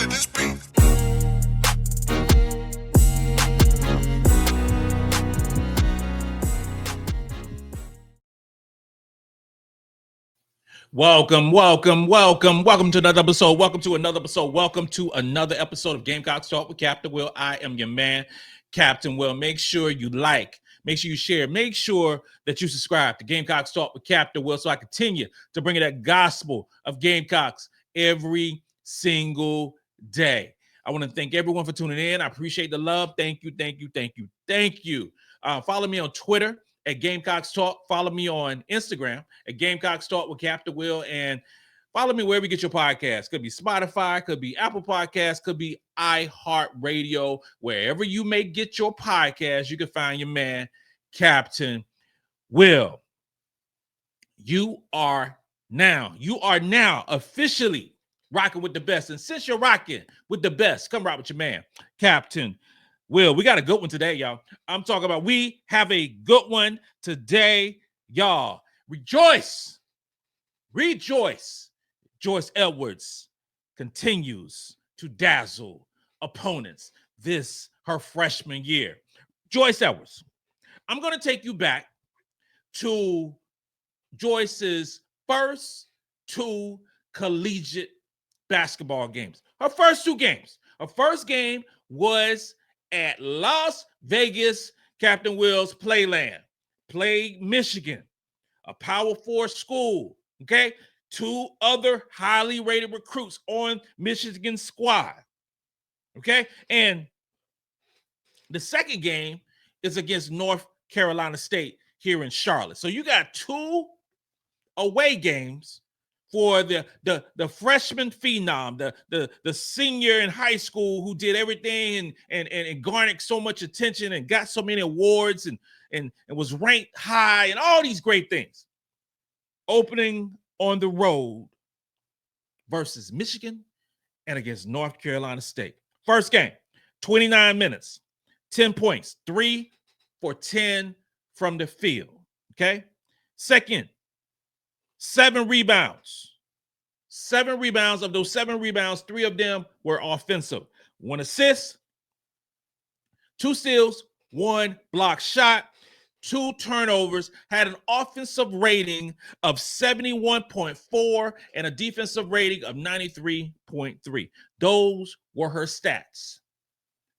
let this be. Welcome to another episode. Welcome to another episode of Gamecocks Talk with Captain Will. I am your man, Captain Will. Make sure you like, make sure you share, make sure that you subscribe to Gamecocks Talk with Captain Will so I continue to bring you that gospel of Gamecocks every single day. I want to thank everyone for tuning in. I appreciate the love. Thank you. Follow me on Twitter at Gamecocks Talk. Follow me on Instagram at Gamecocks Talk with Captain Will, and follow me wherever you get your podcast. Could be Spotify, could be Apple Podcasts, could be iHeartRadio. Wherever you may get your podcast, you can find your man, Captain Will. You are now officially rocking with the best. And since you're rocking with the best, come rock with your man, Captain Will. We got a good one today, y'all. I'm talking about we have a good one today, y'all. Rejoice. Joyce Edwards continues to dazzle opponents this her freshman year. Joyce Edwards. I'm going to take you back to Joyce's first two collegiate basketball games. Her first two games. Her first game was at Las Vegas, Captain Will's Playland. Played Michigan, a Power 4 school, okay? Two other highly rated recruits on Michigan's squad, okay? And the second game is against North Carolina State here in Charlotte. So you got two away games for the freshman phenom, the senior in high school who did everything and garnered so much attention and got so many awards and was ranked high and all these great things. Opening on the road versus Michigan and against North Carolina State. First game, 29 minutes, 10 points, 3 for 10 from the field, okay? Second, 7 rebounds. 7 rebounds. Of those 7 rebounds, 3 of them were offensive. 1 assist, 2 steals, 1 block shot, 2 turnovers, had an offensive rating of 71.4 and a defensive rating of 93.3. Those were her stats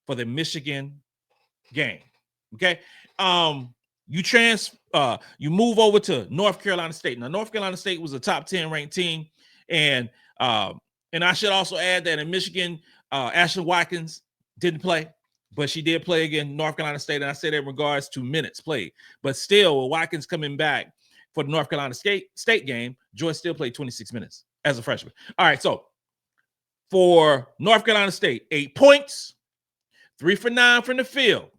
for the Michigan game. Okay. You move over to North Carolina State. Now, North Carolina State was a top 10 ranked team. And I should also add that in Michigan, Ashlyn Watkins didn't play, but she did play against North Carolina State. And I say that in regards to minutes played. But still, with Watkins coming back for the North Carolina State game, Joyce still played 26 minutes as a freshman. All right, so for North Carolina State, 8 points, 3 for 9 from the field.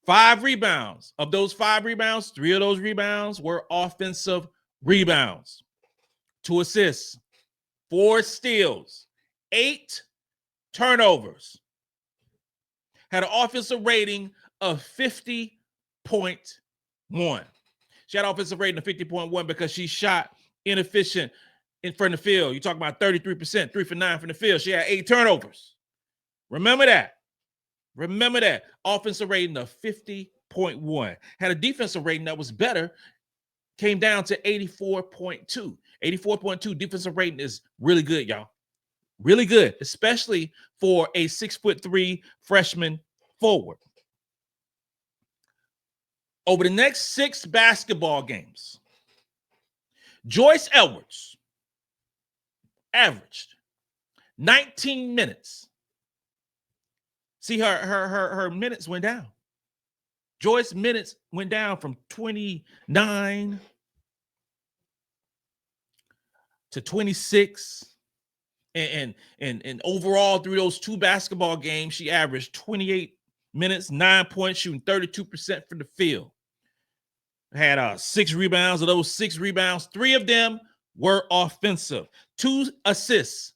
5 rebounds. Of those 5 rebounds, 3 of those rebounds were offensive rebounds. 2 assists, 4 steals, 8 turnovers. Had an offensive rating of 50.1. She had an offensive rating of 50.1 because she shot inefficient in front of the field. You're talking about 33%, 3 for 9 from the field. She had 8 turnovers. Remember that. Offensive rating of 50.1. Had a defensive rating that was better, came down to 84.2. 84.2 defensive rating is really good, y'all. Really good, especially for a 6'3" freshman forward. Over the next 6 basketball games, Joyce Edwards averaged 19 minutes. See, her minutes went down. Joyce minutes went down from 29 to 26. And overall, through those 2 basketball games, she averaged 28 minutes, 9 points, shooting 32% from the field. Had 6 rebounds. Of those 6 rebounds, 3 of them were offensive. 2 assists,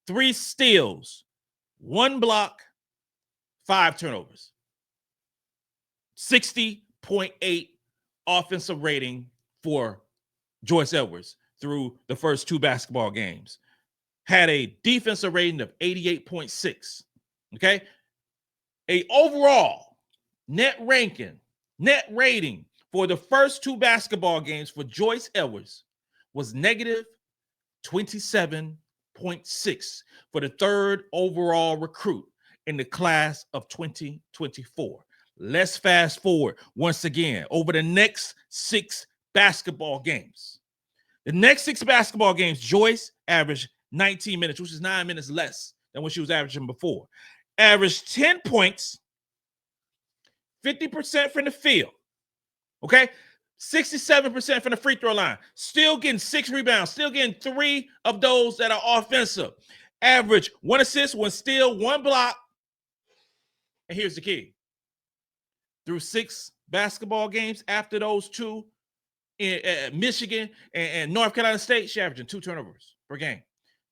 3 steals, 1 block, 5 turnovers. 60.8 offensive rating for Joyce Edwards through the first 2 basketball games. had a defensive rating of 88.6. Okay. A overall net rating for the first two basketball games for Joyce Edwards was negative 27.6 for the third overall recruit in the class of 2024. Let's fast forward once again over the next 6 basketball games. The next 6 basketball games, Joyce averaged 19 minutes, which is 9 minutes less than what she was averaging before. Averaged 10 points, 50% from the field. Okay? 67% from the free throw line. Still getting 6 rebounds. Still getting 3 of those that are offensive. Average 1 assist, 1 steal, 1 block. And here's the key. Through 6 basketball games after those 2 in Michigan and North Carolina State, she averaging 2 turnovers per game.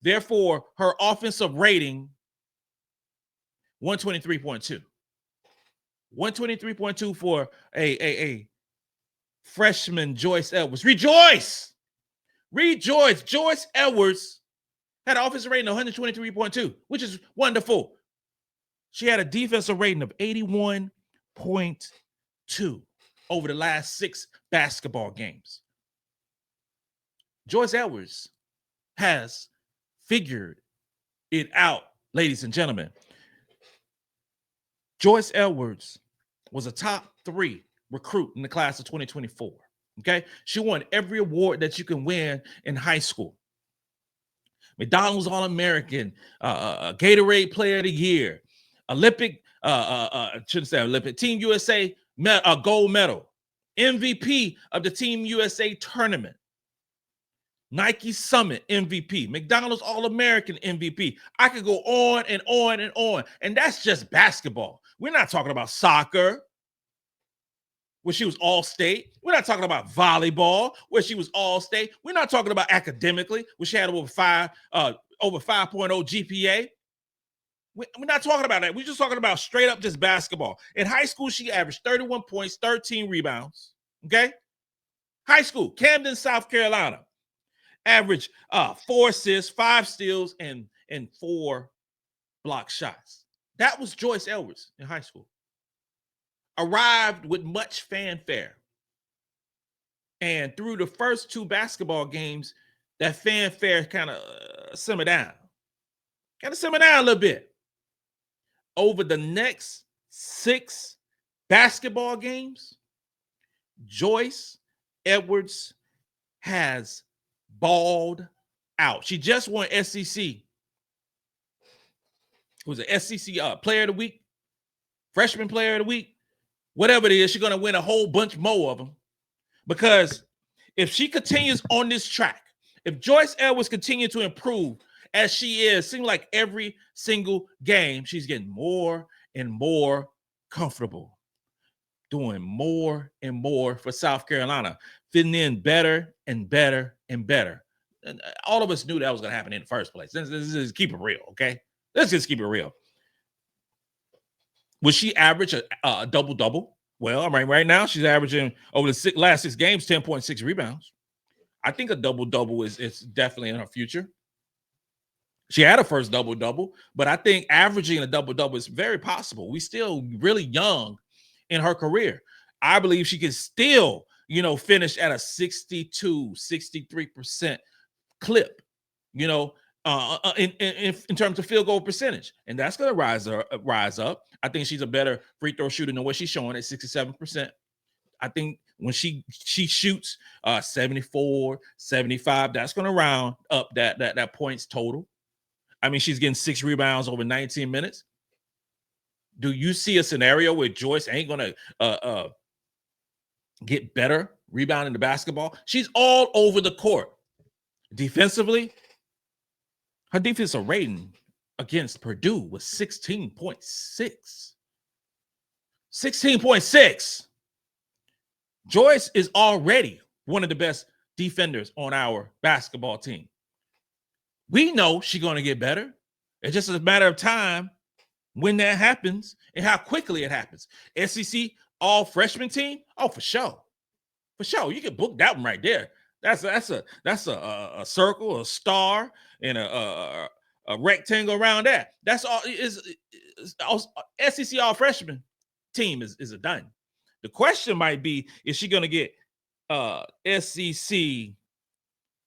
Therefore, her offensive rating, 123.2. 123.2 for a freshman Joyce Edwards. Rejoice! Joyce Edwards had an offensive rating of 123.2, which is wonderful. She had a defensive rating of 81.2 over the last 6 basketball games. Joyce Edwards has figured it out, ladies and gentlemen. Joyce Edwards was a top 3 recruit in the class of 2024. Okay, she won every award that you can win in high school. McDonald's All-American, Gatorade Player of the Year, Olympic, shouldn't say Olympic, Team USA gold medal, MVP of the Team USA tournament, Nike Summit MVP, McDonald's All-American MVP. I could go on and on and on. And that's just basketball. We're not talking about soccer, where she was all-state. We're not talking about volleyball, where she was all-state. We're not talking about academically, where she had over 5.0 GPA. We're not talking about that. We're just talking about straight up just basketball. In high school, she averaged 31 points, 13 rebounds. Okay? High school, Camden, South Carolina. Average 4 assists, 5 steals, and 4 block shots. That was Joyce Edwards in high school. Arrived with much fanfare. And through the first 2 basketball games, that fanfare kind of simmered down. Kind of simmered down a little bit. Over the next 6 basketball games, Joyce Edwards has balled out. She just won SEC. It was an SEC Player of the Week, Freshman Player of the Week, whatever it is. She's going to win a whole bunch more of them, because if she continues on this track, if Joyce Edwards continues to improve as she is, seems like every single game she's getting more and more comfortable, doing more and more for South Carolina, fitting in better and better and better. And all of us knew that was going to happen in the first place. Let's just keep it real, okay? Let's just keep it real. Would she average a double-double? Well, I mean, right now she's averaging over the last 6 games 10.6 rebounds. I think a double-double is definitely in her future. She had a first double-double, but I think averaging a double-double is very possible. We're still really young in her career. I believe she can still, finish at a 62, 63% clip, in terms of field goal percentage. And that's going to rise up. I think she's a better free throw shooter than what she's showing at 67%. I think when she shoots 74, 75, that's going to round up that points total. I mean, she's getting 6 rebounds over 19 minutes. Do you see a scenario where Joyce ain't going to get better rebounding the basketball? She's all over the court. Defensively, her defensive rating against Purdue was 16.6. 16.6. Joyce is already one of the best defenders on our basketball team. We know she's going to get better. It's just a matter of time when that happens and how quickly it happens. SEC all freshman team? Oh, for sure. For sure. You can book that one right there. That's a circle, a star, and a rectangle around that. That's all. SEC all freshman team is a done. The question might be, is she going to get SEC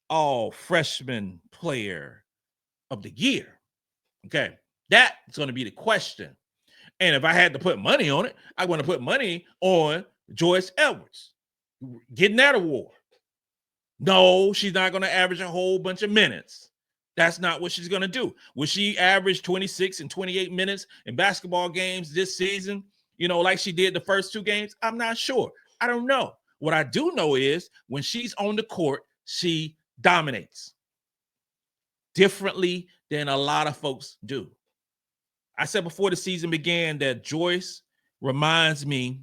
all freshman player of the year? Okay, that's going to be the question. And if I had to put money on it, I want to put money on Joyce Edwards getting that award. No, she's not going to average a whole bunch of minutes. That's not what she's going to do. Will she average 26 and 28 minutes in basketball games this season, like she did the first 2 games? I'm not sure. I don't know. What I do know is when she's on the court, she dominates differently than a lot of folks do. I said before the season began that Joyce reminds me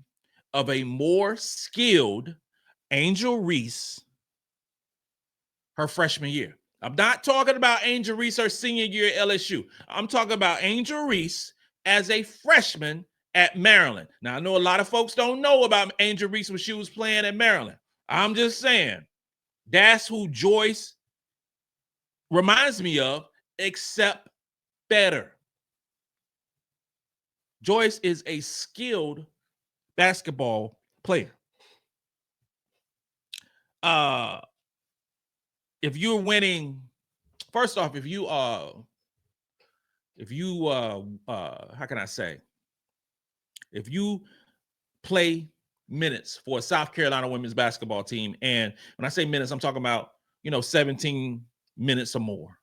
of a more skilled Angel Reese her freshman year. I'm not talking about Angel Reese her senior year at LSU. I'm talking about Angel Reese as a freshman at Maryland. Now, I know a lot of folks don't know about Angel Reese when she was playing at Maryland. I'm just saying that's who Joyce reminds me of, except better. Joyce is a skilled basketball player. If you're winning, first off, if you how can I say, if you play minutes for a South Carolina women's basketball team, and when I say minutes, I'm talking about 17 minutes or more,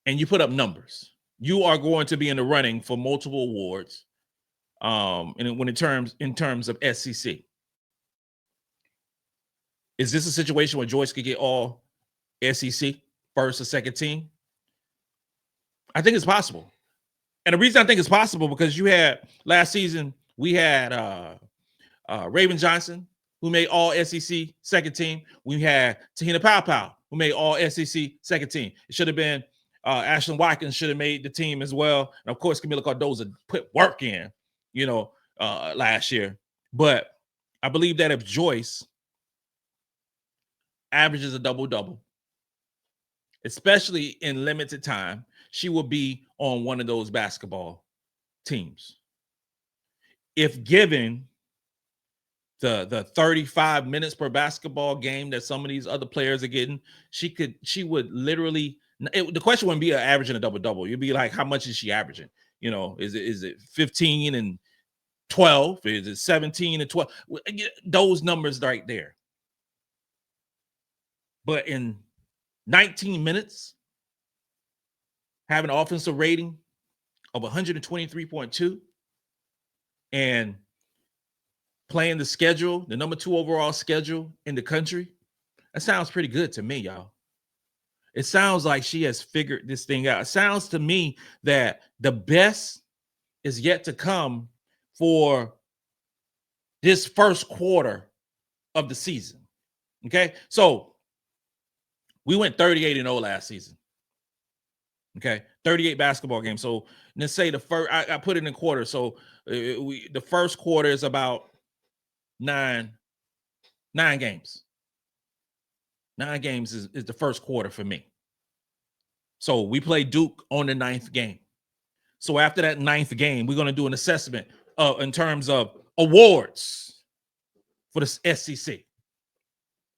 and you put up numbers, you are going to be in the running for multiple awards. And when in terms of SEC. Is this a situation where Joyce could get all SEC first or second team? I think it's possible. And the reason I think it's possible because you had last season, we had Raven Johnson, who made all SEC second team. We had Tahina Powell, who made all SEC second team. It should have been Ashlyn Watkins should have made the team as well. And of course, Kamilla Cardoza put work in, last year. But I believe that if Joyce averages a double-double, especially in limited time, she will be on one of those basketball teams. If given the 35 minutes per basketball game that some of these other players are getting, she would literally, the question wouldn't be averaging a double-double. You'd be like, how much is she averaging? Is it 15 and 12? Is it 17 and 12? Those numbers right there. But in 19 minutes, having an offensive rating of 123.2 and playing the schedule, the number 2 overall schedule in the country, that sounds pretty good to me, y'all. It sounds like she has figured this thing out. It sounds to me that the best is yet to come for this first quarter of the season. Okay, so we went 38-0 last season. Okay, 38 basketball games. So let's say the first, I put it in quarter. So the first quarter is about nine games. 9 games is the first quarter for me. So we play Duke on the 9th game. So after that 9th game, we're going to do an assessment in terms of awards for the SEC.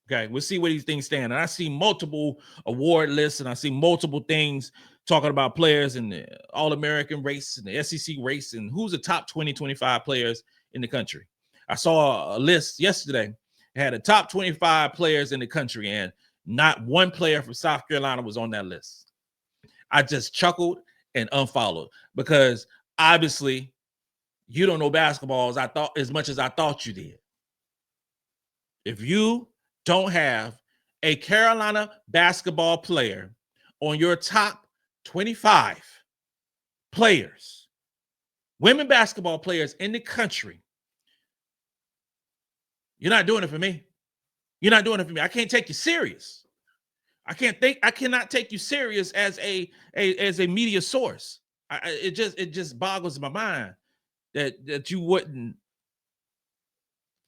Okay, we'll see where these things stand. And I see multiple award lists and I see multiple things talking about players in the All-American race and the SEC race and who's the top 20, 25 players in the country. I saw a list yesterday. It had the top 25 players in the country and not one player from South Carolina was on that list. I just chuckled and unfollowed because obviously you don't know basketball as much as I thought you did. If you don't have a Carolina basketball player on your top 25 players, women basketball players in the country, you're not doing it for me. You're not doing it for me. I can't take you serious. I cannot take you serious as a media source. It just boggles my mind that you wouldn't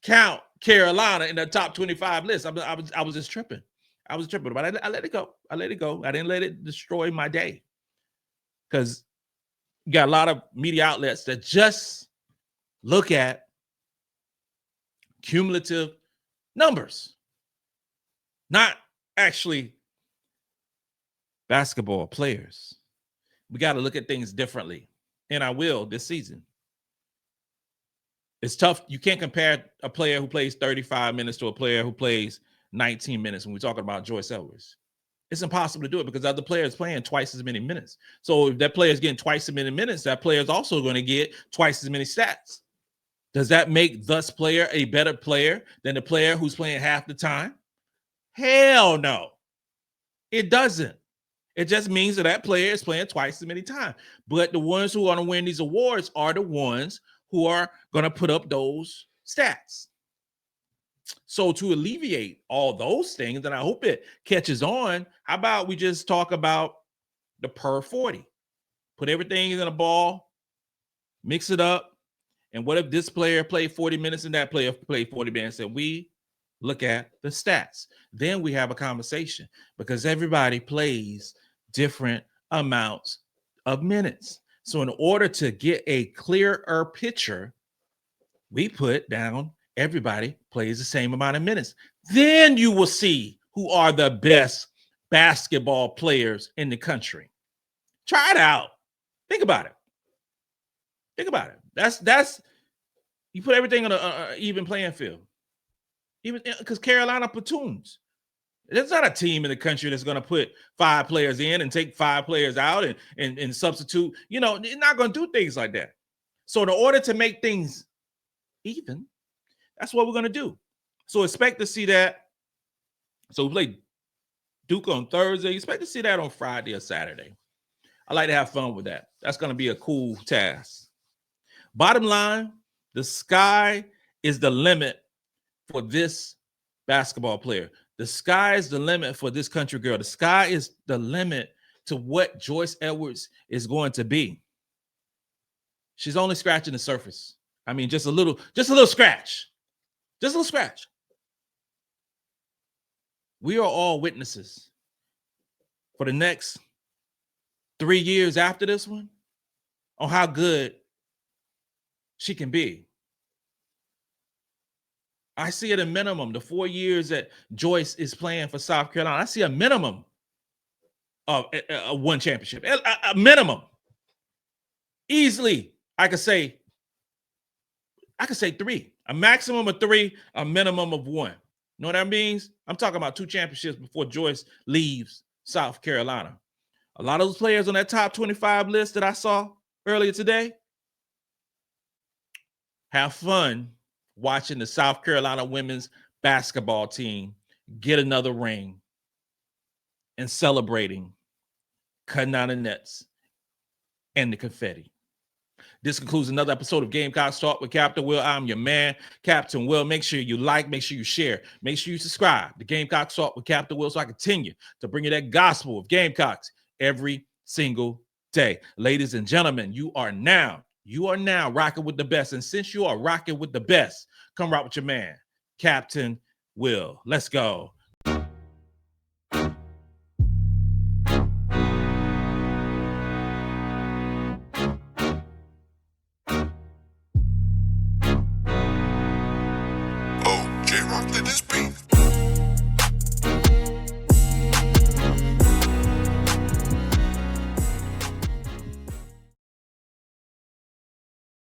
count Carolina in the top 25 list. I was just tripping. I was tripping, but I let it go. I let it go. I didn't let it destroy my day, because you got a lot of media outlets that just look at cumulative numbers, not actually basketball players. We got to look at things differently, and I will this season. It's tough. You can't compare a player who plays 35 minutes to a player who plays 19 minutes when we're talking about Joyce Edwards. It's impossible to do it because other players playing twice as many minutes. So if that player is getting twice as many minutes, that player is also going to get twice as many stats. Does that make thus player a better player than the player who's playing half the time? Hell no. It doesn't. It just means that that player is playing twice as many times. But the ones who are going to win these awards are the ones who are going to put up those stats. So to alleviate all those things, and I hope it catches on, how about we just talk about the per 40? Put everything in a ball, mix it up, and what if this player played 40 minutes and that player played 40 minutes, and we look at the stats? Then we have a conversation, because everybody plays different amounts of minutes. So in order to get a clearer picture, we put down everybody plays the same amount of minutes. Then you will see who are the best basketball players in the country. Try it out. Think about it. Think about it. That's you put everything on an even playing field. Even because Carolina platoons. There's not a team in the country that's going to put 5 players in and take 5 players out and substitute. You know, they're not going to do things like that. So in order to make things even, that's what we're going to do. So expect to see that. So we play Duke on Thursday. Expect to see that on Friday or Saturday. I like to have fun with that. That's going to be a cool task. Bottom line, the sky is the limit for this basketball player. The sky is the limit for this country girl. The sky is the limit to what Joyce Edwards is going to be. She's only scratching the surface. I mean, just a little scratch. Just a little scratch. We are all witnesses for the next 3 years after this one on how good she can be. I see at a minimum, the 4 years that Joyce is playing for South Carolina, I see a minimum of one championship, a minimum. Easily, I could say 3, a maximum of 3, a minimum of 1. You know what that means? I'm talking about 2 championships before Joyce leaves South Carolina. A lot of those players on that top 25 list that I saw earlier today, have fun watching the South Carolina women's basketball team get another ring and celebrating, cutting out the nets and the confetti. This concludes another episode of Gamecocks Talk with Captain Will. I'm your man, Captain Will. Make sure you like, make sure you share, make sure you subscribe to Gamecocks Talk with Captain Will so I continue to bring you that gospel of Gamecocks every single day. Ladies and gentlemen, you are now rocking with the best. And since you are rocking with the best, come rock with your man, Captain Will. Let's go.